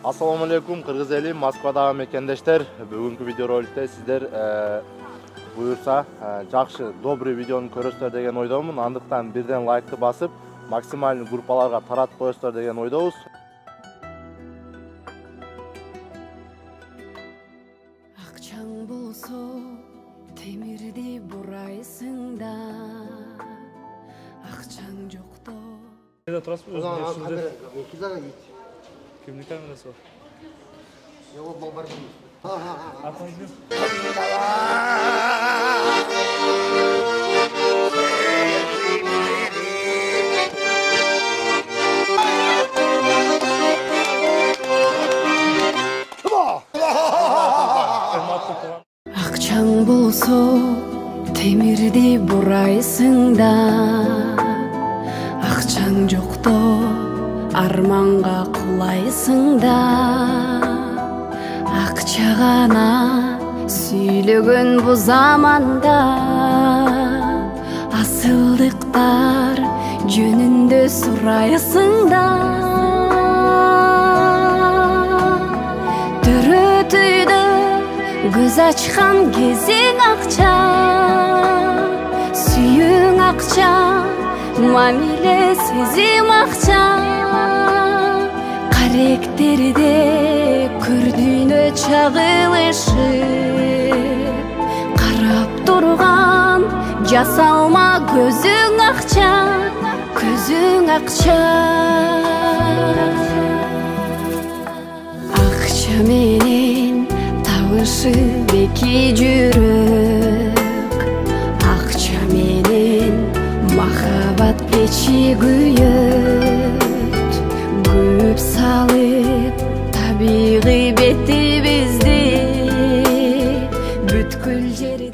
Assalamu alaikum Kırgız eli, Moskvadагы мекендештер. Бүгүнкү видеороликте сиздер буюрса жакшы, добрый видеону көрөсүздөр деген ойдомун. Андыктан бирден лайкты басып, максималдуу группаларга таратып коесуздар деген ойдобуз. Акчаң болсо темирди бурайсың да, акчаң жокто. Nerede turasın? Özünüzde. Kimlik kamerası var. Yok, bombar değil. Arkanızda. Акчаң болсо темирди бурайсың да, акчаң жокто арманга кулайсың да. Акча гана сүйлөгөн бу заманда, асылдыктар жөнүндө сурайсың да. Төрөтөйдө көз ачкан кезиң акча, сүйүүң акча, мамиле сезим акча. Каректерде көрдүнө чагылышып, карап турган жасалма көзүң акча, көзүң акча. Акча менен табышып эки жүрөк, акча менен махабат печи күйөт. Көп салып табигый бетибизди бүткүл жери